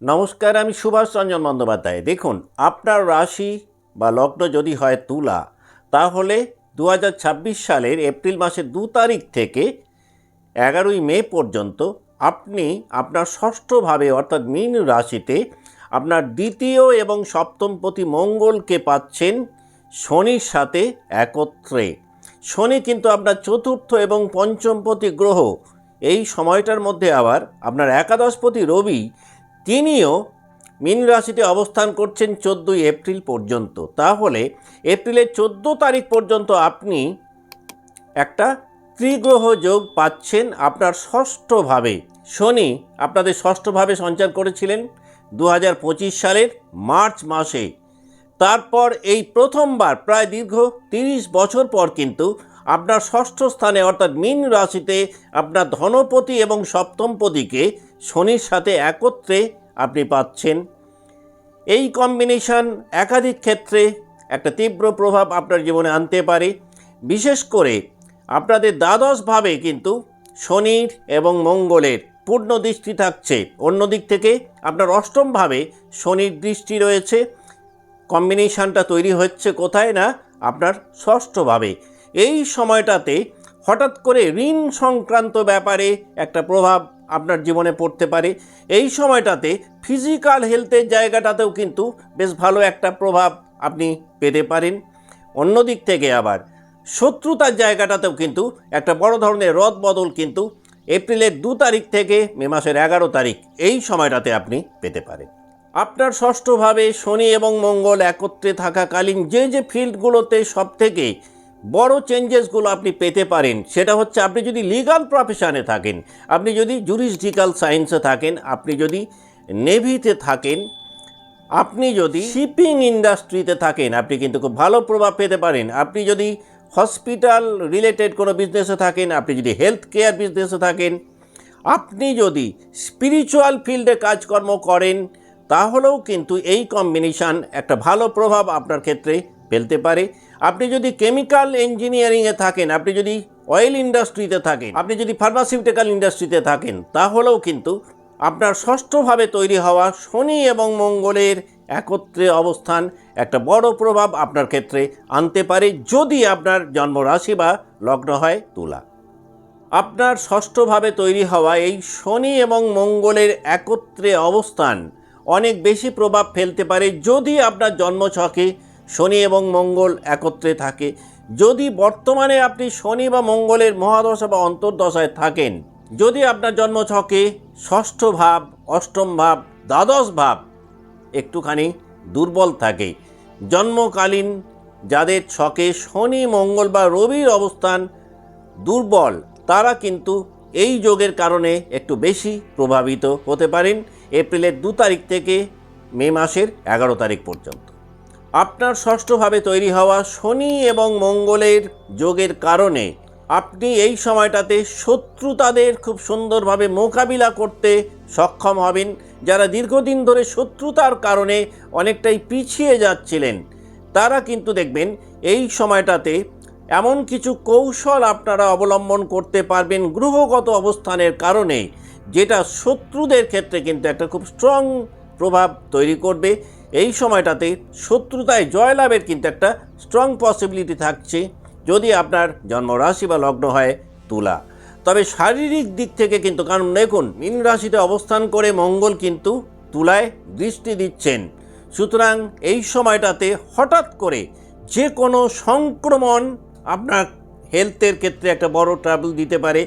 নমস্কার, আমি সুভাষ রঞ্জন বন্দ্যোপাধ্যায়। দেখুন, আপনার রাশি বা লগ্ন যদি হয় তুলা, তাহলে 2026 সালের এপ্রিল মাসের 2 তারিখ থেকে 11ই মে পর্যন্ত আপনি আপনার ষষ্ঠভাবে অর্থাৎ মীন রাশিতে আপনার দ্বিতীয় এবং সপ্তমপতি মঙ্গলকে পাচ্ছেন শনির সাথে একত্রে। শনি কিন্তু আপনার চতুর্থ এবং পঞ্চমপতি গ্রহ। এই সময়টার মধ্যে আবার আপনার একাদশপতি রবি, তিনিও মীন রাশিতে অবস্থান করছেন 14ই এপ্রিল পর্যন্ত। তাহলে এপ্রিলের 14 তারিখ পর্যন্ত আপনি একটা ত্রিগ্রহ যোগ পাচ্ছেন আপনার ষষ্ঠভাবে। শনি আপনাদের ষষ্ঠভাবে সঞ্চার করেছিলেন 2025 সালের মার্চ মাসে। তারপর এই প্রথমবার প্রায় দীর্ঘ 30 বছর পর কিন্তু আপনার ষষ্ঠ স্থানে অর্থাৎ মীন রাশিতে আপনার ধনপতি এবং সপ্তমপতিকে শনির সাথে একত্রে আপনি পাচ্ছেন। এই কম্বিনেশন একাধিক ক্ষেত্রে একটা তীব্র প্রভাব আপনার জীবনে আনতে পারে। বিশেষ করে আপনাদের দ্বাদশভাবে কিন্তু শনির এবং মঙ্গলের পূর্ণ দৃষ্টি থাকছে। অন্যদিক থেকে আপনার অষ্টমভাবে শনির দৃষ্টি রয়েছে। কম্বিনেশনটা তৈরি হচ্ছে কোথায় না আপনার ষষ্ঠভাবে। এই সময়টাতে হঠাৎ করে ঋণ সংক্রান্ত ব্যাপারে একটা প্রভাব আপনার জীবনে পড়তে পারে। এই সময়টাতে ফিজিক্যাল হেলথের জায়গাটাতেও কিন্তু বেশ ভালো একটা প্রভাব আপনি পেতে পারেন। অন্যদিক থেকে আবার শত্রুতার জায়গাটাতেও কিন্তু একটা বড় ধরনের রদবদল কিন্তু এপ্রিলের 2 তারিখ থেকে মে মাসের 11 তারিখ এই সময়টাতে আপনি পেতে পারেন। আপনার ষষ্ঠভাবে শনি এবং মঙ্গল একত্রে থাকাকালীন যে ফিল্ডগুলোতে সবথেকে বড় চেঞ্জেসগুলো আপনি পেতে পারেন, সেটা হচ্ছে আপনি যদি লিগাল প্রফেশনে থাকেন, আপনি যদি জুরিসডিক্যাল সায়েন্সে থাকেন, আপনি যদি নেভিতে থাকেন, আপনি যদি শিপিং ইন্ডাস্ট্রিতে থাকেন, আপনি কিন্তু খুব ভালো প্রভাব পেতে পারেন। আপনি যদি হসপিটাল রিলেটেড কোনো বিজনেসে থাকেন, আপনি যদি হেলথ কেয়ার বিজনেসে থাকেন, আপনি যদি স্পিরিচুয়াল ফিল্ডে কাজকর্ম করেন, তাহলেও কিন্তু এই কম্বিনেশান একটা ভালো প্রভাব আপনার ক্ষেত্রে ফেলতে পারে। আপনি যদি কেমিক্যাল ইঞ্জিনিয়ারিংয়ে থাকেন, আপনি যদি অয়েল ইন্ডাস্ট্রিতে থাকেন, আপনি যদি ফার্মাসিউটিক্যাল ইন্ডাস্ট্রিতে থাকেন, তাহলেও কিন্তু আপনার ষষ্ঠভাবে তৈরি হওয়া শনি এবং মঙ্গলের একত্রে অবস্থান একটা বড় প্রভাব আপনার ক্ষেত্রে আনতে পারে, যদি আপনার জন্মরাশি বা লগ্ন হয় তুলা। আপনার ষষ্ঠভাবে তৈরি হওয়া এই শনি এবং মঙ্গলের একত্রে অবস্থান অনেক বেশি প্রভাব ফেলতে পারে যদি আপনার জন্মছকে শনি এবং মঙ্গল একত্রে থাকে। যদি বর্তমানে আপনি শনি বা মঙ্গলের মহাদশা বা অন্তর্দশায় থাকেন, যদি আপনার জন্মছকে ষষ্ঠ ভাব, অষ্টম ভাব, দ্বাদশ ভাব একটুখানি দুর্বল থাকে, জন্মকালীন যাদের ছকে শনি, মঙ্গল বা রবির অবস্থান দুর্বল, তারা কিন্তু এই যোগের কারণে একটু বেশি প্রভাবিত হতে পারেন এপ্রিলের 2 তারিখ থেকে মে মাসের 11 তারিখ পর্যন্ত। আপনার ষষ্ঠভাবে তৈরি হওয়া শনি এবং মঙ্গলের যোগের কারণে আপনি এই সময়টাতে শত্রুতাদের খুব সুন্দরভাবে মোকাবিলা করতে সক্ষম হবেন। যারা দীর্ঘদিন ধরে শত্রুতার কারণে অনেকটাই পিছিয়ে যাচ্ছিলেন, তারা কিন্তু দেখবেন এই সময়টাতে এমন কিছু কৌশল আপনারা অবলম্বন করতে পারবেন গ্রহগত অবস্থানের কারণে, যেটা শত্রুদের ক্ষেত্রে কিন্তু একটা খুব স্ট্রং প্রভাব তৈরি করবে। এই সময়টাতে শত্রুতায় জয়লাভের কিন্তু একটা স্ট্রং পসিবিলিটি থাকছে যদি আপনার জন্মরাশি বা লগ্ন হয় তুলা। তবে শারীরিক দিক থেকে কিন্তু, কারণ দেখুন মীন রাশিতে অবস্থান করে মঙ্গল কিন্তু তুলায় দৃষ্টি দিচ্ছেন, সুতরাং এই সময়টাতে হঠাৎ করে যে কোনো সংক্রমণ আপনার হেলথের ক্ষেত্রে একটা বড় ট্রাবল দিতে পারে।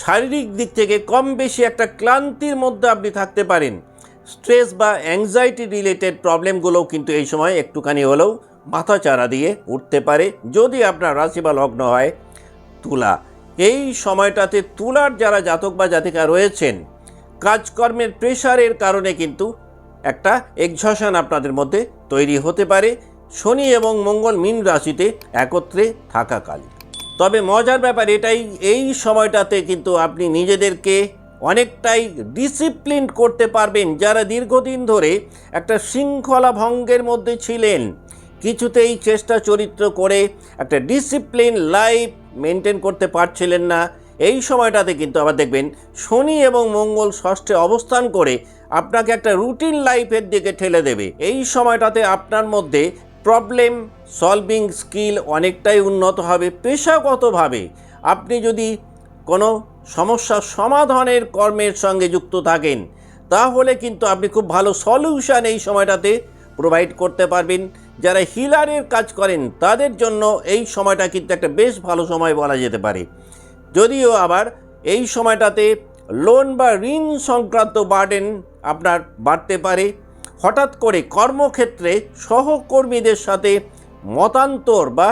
শারীরিক দিক থেকে কম বেশি একটা ক্লান্তির মধ্যে আপনি থাকতে পারেন। স্ট্রেস বা অ্যাংজাইটি রিলেটেড প্রবলেমগুলোও কিন্তু এই সময় একটুখানি হলেও মাথাচাড়া দিয়ে উঠতে পারে যদি আপনার রাশি বা লগ্ন হয় তুলা। এই সময়টাতে তুলার যারা জাতক বা জাতিকা রয়েছেন, কাজকর্মের প্রেশারের কারণে কিন্তু একটা এক্সহশন আপনাদের মধ্যে তৈরি হতে পারে শনি এবং মঙ্গল মীন রাশিতে একত্রে থাকাকালীন। তবে মজার ব্যাপার এটাই, এই সময়টাতে কিন্তু আপনি নিজেদেরকে অনেকটাই ডিসিপ্লিন করতে পারবেন। যারা দীর্ঘদিন ধরে একটা শৃঙ্খলা ভঙ্গের মধ্যে ছিলেন, কিছুতেই চেষ্টা চরিত্র করে একটা ডিসিপ্লিন লাইফ মেনটেন করতে পারছিলেন না, এই সময়টাতে কিন্তু আবার দেখবেন শনি এবং মঙ্গল ষষ্ঠে অবস্থান করে আপনাকে একটা রুটিন লাইফের দিকে ঠেলে দেবে। এই সময়টাতে আপনার মধ্যে প্রবলেম সলভিং স্কিল অনেকটাই উন্নত হবে। পেশাগতভাবে আপনি যদি কোনো সমস্যার সমাধানের কর্মের সঙ্গে যুক্ত থাকেন তাহলে কিন্তু আপনি খুব ভালো সলিউশন এই সময়টাতে প্রোভাইড করতে পারবেন। যারা হিলারের কাজ করেন তাদের জন্য এই সময়টা কিন্তু একটা বেশ ভালো সময় বলা যেতে পারে। যদিও আবার এই সময়টাতে লোন বা ঋণ সংক্রান্ত বার্ডেন আপনার বাড়তে পারে। হঠাৎ করে কর্মক্ষেত্রে সহকর্মীদের সাথে মতান্তর বা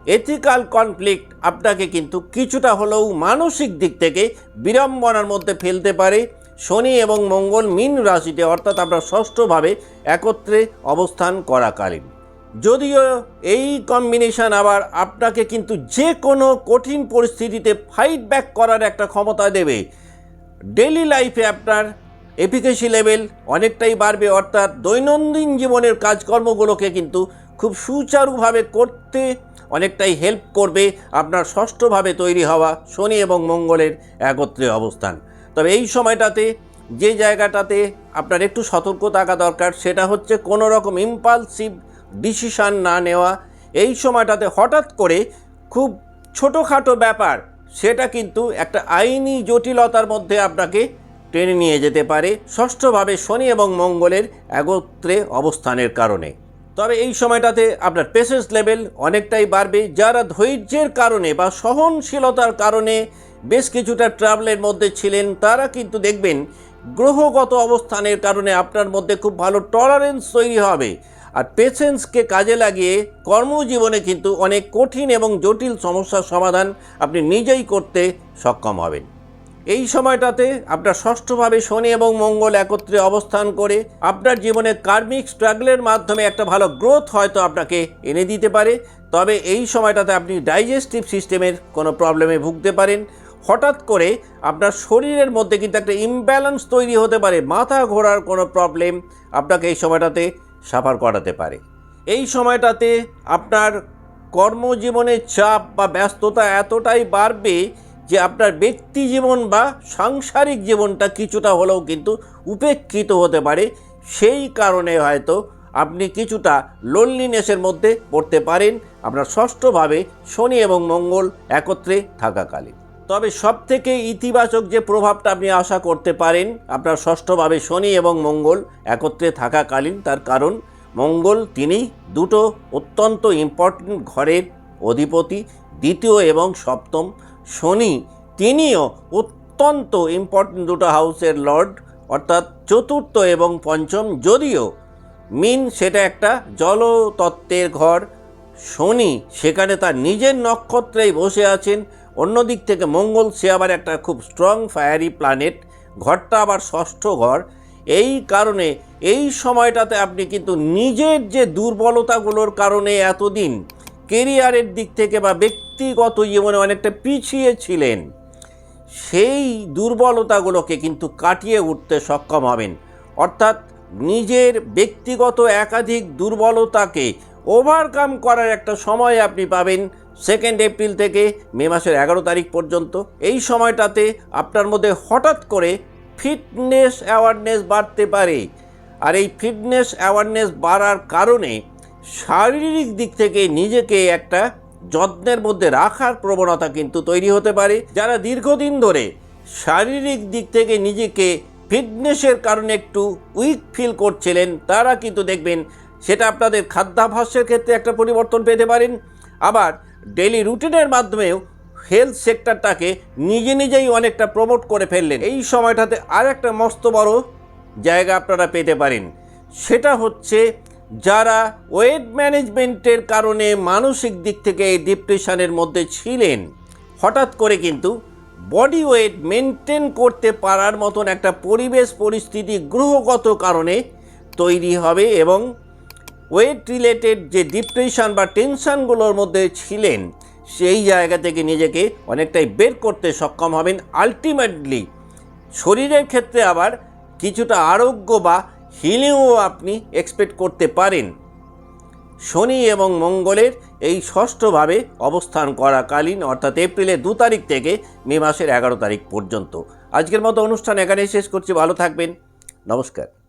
এথিক্যাল কনফ্লিক্ট আপনাকে কিন্তু কিছুটা হলেও মানসিক দিক থেকে বিড়ম্বনার মধ্যে ফেলতে পারে। শনি এবং মঙ্গল মীন রাশিতে অর্থাৎ আপনার ষষ্ঠভাবে একত্রে অবস্থান করাকালীন। যদিও এই কম্বিনেশন আবার আপনাকে কিন্তু যে কোনো কঠিন পরিস্থিতিতে ফাইট ব্যাক করার একটা ক্ষমতা দেবে। ডেইলি লাইফে আপনার এফিকেসি লেভেল অনেকটাই বাড়বে, অর্থাৎ দৈনন্দিন জীবনের কাজকর্মগুলোকে কিন্তু খুব সুচারুভাবে করতে অনেকটাই হেল্প করবে আপনার ষষ্ঠভাবে তৈরি হওয়া শনি এবং মঙ্গলের একত্রে অবস্থান। তবে এই সময়টাতে যে জায়গাটাতে আপনার একটু সতর্ক থাকা দরকার সেটা হচ্ছে কোনো রকম ইম্পালসিভ ডিসিশান না নেওয়া। এই সময়টাতে হঠাৎ করে খুব ছোটোখাটো ব্যাপার সেটা কিন্তু একটা আইনি জটিলতার মধ্যে আপনাকে টেনে নিয়ে যেতে পারে ষষ্ঠভাবে শনি এবং মঙ্গলের একত্রে অবস্থানের কারণে। তবে এই সময়টাতে আপনার পেশেন্স লেভেল অনেকটাই বাড়বে। যারা ধৈর্যের কারণে বা সহনশীলতার কারণে বেশ কিছুটা ট্রাভেলের মধ্যে ছিলেন তারা কিন্তু দেখবেন গ্রহগত অবস্থানের কারণে আপনার মধ্যে খুব ভালো টলারেন্স তৈরি হবে। আর পেশেন্সকে কাজে লাগিয়ে কর্মজীবনে কিন্তু অনেক কঠিন এবং জটিল সমস্যার সমাধান আপনি নিজেই করতে সক্ষম হবেন। এই সময়টাতে আপনার ষষ্ঠভাবে শনি এবং মঙ্গল একত্রে অবস্থান করে আপনার জীবনে কার্মিক স্ট্রাগলের মাধ্যমে একটা ভালো গ্রোথ হয়তো আপনাকে এনে দিতে পারে। তবে এই সময়টাতে আপনি ডাইজেস্টিভ সিস্টেমের কোনো প্রবলেমে ভুগতে পারেন। হঠাৎ করে আপনার শরীরের মধ্যে কিন্তু একটা ইমব্যালেন্স তৈরি হতে পারে, মাথা ঘোরার কোনো প্রবলেম আপনাকে এই সময়টাতে সাফার করাতে পারে। এই সময়টাতে আপনার কর্মজীবনের চাপ বা ব্যস্ততা এতটাই বাড়বে যে আপনার ব্যক্তি জীবন বা সাংসারিক জীবনটা কিছুটা হলেও কিন্তু উপেক্ষিত হতে পারে। সেই কারণে হয়তো আপনি কিছুটা লোনলিনেসের মধ্যে পড়তে পারেন আপনার ষষ্ঠভাবে শনি এবং মঙ্গল একত্রে থাকাকালীন। তবে সবথেকে ইতিবাচক যে প্রভাবটা আপনি আশা করতে পারেন আপনার ষষ্ঠভাবে শনি এবং মঙ্গল একত্রে থাকাকালীন, তার কারণ মঙ্গল তিনি দুটো অত্যন্ত ইম্পর্টেন্ট ঘরের অধিপতি, দ্বিতীয় এবং সপ্তম। শনি তিনিও অত্যন্ত ইম্পর্টেন্ট দুটো হাউসের লর্ড, অর্থাৎ চতুর্থ এবং পঞ্চম। যদিও মিন সেটা একটা জলতত্ত্বের ঘর, শনি সেখানে তার নিজের নক্ষত্রেই বসে আছেন। অন্যদিক থেকে মঙ্গল সে আবার একটা খুব স্ট্রং ফায়ারি প্ল্যানেট, ঘরটা আবার ষষ্ঠ ঘর। এই কারণে এই সময়টাতে আপনি কিন্তু নিজের যে দুর্বলতাগুলোর কারণে এতদিন কেরিয়ারের দিক থেকে বা ব্যক্তিগত জীবনে অনেকটা পিছিয়ে ছিলেন, সেই দুর্বলতাগুলোকে কিন্তু কাটিয়ে উঠতে সক্ষম হবেন। অর্থাৎ নিজের ব্যক্তিগত একাধিক দুর্বলতাকে ওভারকাম করার একটা সময় আপনি পাবেন 2 এপ্রিল থেকে মে মাসের 11 তারিখ পর্যন্ত। এই সময়টাতে আপনার মধ্যে হঠাৎ করে ফিটনেস অ্যাওয়ারনেস বাড়তে পারে। আর এই ফিটনেস অ্যাওয়ারনেস বাড়ার কারণে শারীরিক দিক থেকে নিজেকে একটা যত্নের মধ্যে রাখার প্রবণতা কিন্তু তৈরি হতে পারে। যারা দীর্ঘদিন ধরে শারীরিক দিক থেকে নিজেকে ফিটনেসের কারণে একটু উইক ফিল করছিলেন তারা কিন্তু দেখবেন সেটা আপনাদের খাদ্যাভ্যাসের ক্ষেত্রে একটা পরিবর্তন পেতে পারেন। আবার ডেইলি রুটিনের মাধ্যমেও হেলথ সেক্টরটাকে নিজেই অনেকটা প্রমোট করে ফেললেন। এই সময়টাতে আর একটা মস্ত বড় জায়গা আপনারা পেতে পারেন, সেটা হচ্ছে যারা ওয়েট ম্যানেজমেন্টের কারণে মানসিক দিক থেকে ডিপ্রেশনের মধ্যে ছিলেন, হঠাৎ করে কিন্তু বডি ওয়েট মেনটেন করতে পারার মতন একটা পরিবেশ পরিস্থিতি গ্রহগত কারণে তৈরি হবে এবং ওয়েট রিলেটেড যে ডিপ্রেশন বা টেনশানগুলোর মধ্যে ছিলেন সেই জায়গা থেকে নিজেকে অনেকটাই বের করতে সক্ষম হবেন। আলটিমেটলি শরীরের ক্ষেত্রে আবার কিছুটা আরোগ্য বা হিলিংও আপনি এক্সপেক্ট করতে পারেন। শনি এবং মঙ্গলের এই ষষ্ঠভাবে অবস্থান করাকালীন অর্থাৎ এপ্রিলের 2 তারিখ থেকে মে মাসের 11 তারিখ পর্যন্ত। আজকের মতো অনুষ্ঠান এখানেই শেষ করছি। ভালো থাকবেন। নমস্কার।